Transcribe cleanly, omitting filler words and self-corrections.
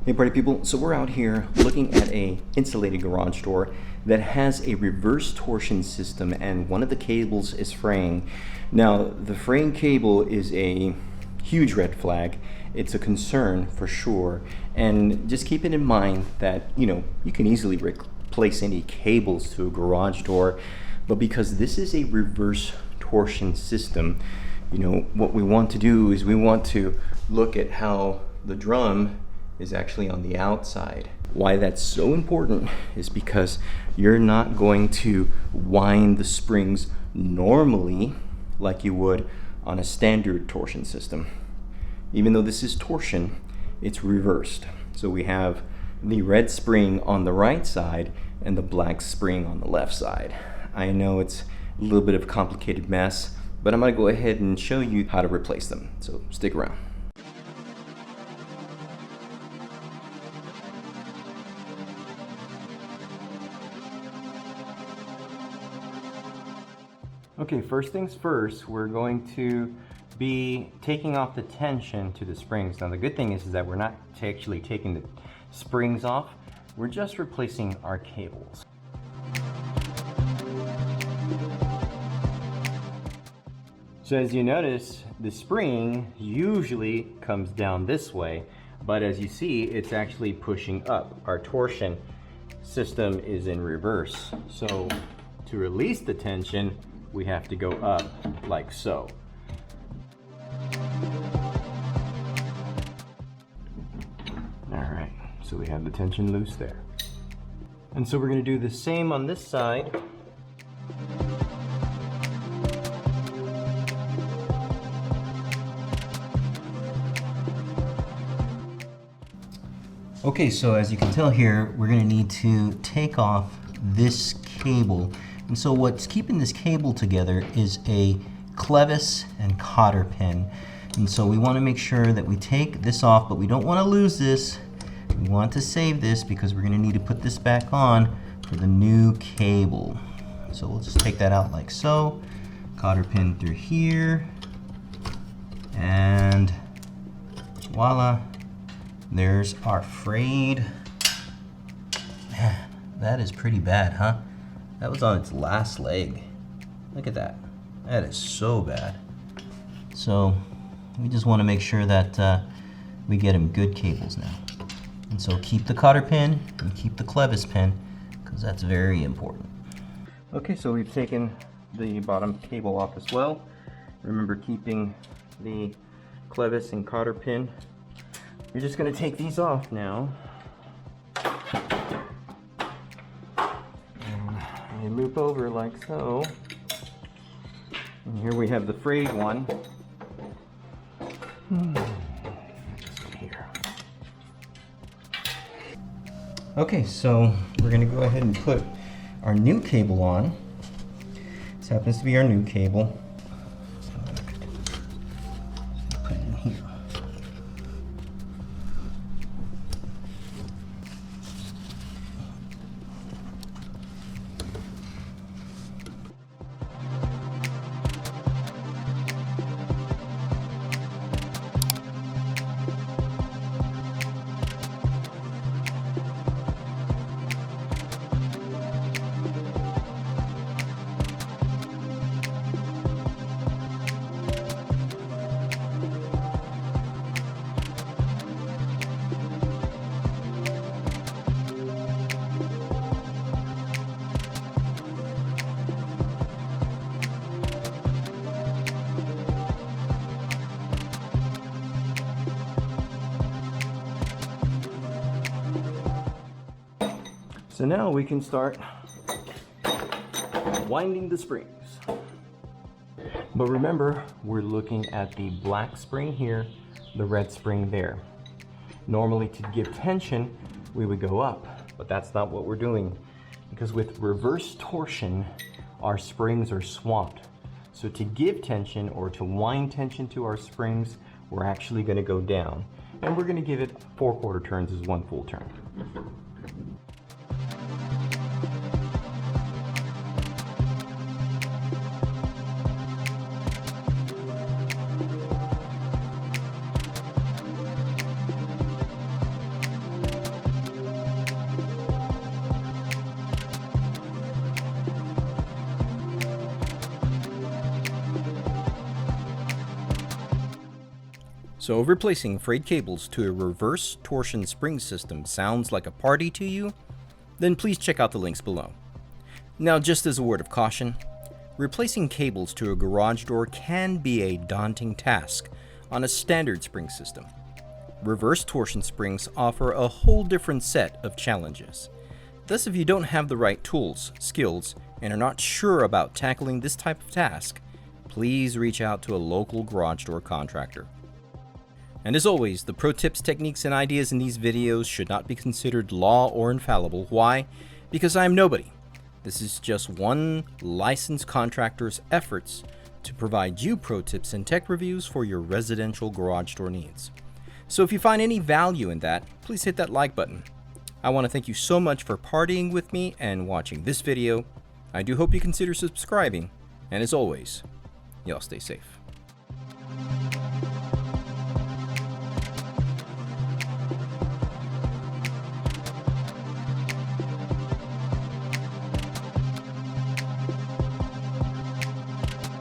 Hey party people, so we're out here looking at a insulated garage door that has a reverse torsion system, and one of the cables is fraying. Now the fraying cable is a huge red flag. It's a concern for sure, and just keep it in mind that you can easily replace any cables to a garage door, but because this is a reverse torsion system, what we want to do is we want to look at how the drum is actually on the outside. Why that's so important is because you're not going to wind the springs normally like you would on a standard torsion system. Even though this is torsion, it's reversed. So we have the red spring on the right side and the black spring on the left side. I know it's a little bit of a complicated mess, but I'm going to go ahead and show you how to replace them. So stick around. Okay, first things first, we're going to be taking off the tension to the springs. Now the good thing is that we're not actually taking the springs off, we're just replacing our cables. So as you notice, the spring usually comes down this way, but as you see, it's actually pushing up. Our torsion system is in reverse. So to release the tension, we have to go up like so. All right, so we have the tension loose there. And so we're going to do the same on this side. Okay, so as you can tell here, we're going to need to take off this cable. And so what's keeping this cable together is a clevis and cotter pin. And so we want to make sure that we take this off, but we don't want to lose this. We want to save this because we're going to need to put this back on for the new cable. So we'll just take that out like so. Cotter pin through here. And voila. There's our frayed. Man, that is pretty bad, huh? That was on its last leg. Look at that. That is so bad. So we just want to make sure that we get him good cables now. And so keep the cotter pin and keep the clevis pin, because that's very important. Okay, so we've taken the bottom cable off as well. Remember keeping the clevis and cotter pin. You're just going to take these off now. You loop over like so, and here we have the frayed one. Here. Okay, so we're going to go ahead and put our new cable on. This happens to be our new cable. So put it in here. So now we can start winding the springs. But remember, we're looking at the black spring here, the red spring there. Normally to give tension, we would go up, but that's not what we're doing, because with reverse torsion, our springs are swapped. So to give tension or to wind tension to our springs, we're actually going to go down. And we're going to give it 4 quarter turns as 1 full turn. So if replacing frayed cables to a reverse torsion spring system sounds like a party to you, then please check out the links below. Now, just as a word of caution, replacing cables to a garage door can be a daunting task on a standard spring system. Reverse torsion springs offer a whole different set of challenges. Thus, if you don't have the right tools, skills, and are not sure about tackling this type of task, please reach out to a local garage door contractor. And as always, the pro tips, techniques, and ideas in these videos should not be considered law or infallible. Why? Because I am nobody. This is just one licensed contractor's efforts to provide you pro tips and tech reviews for your residential garage door needs. So if you find any value in that, please hit that like button. I want to thank you so much for partying with me and watching this video. I do hope you consider subscribing, and as always, y'all stay safe.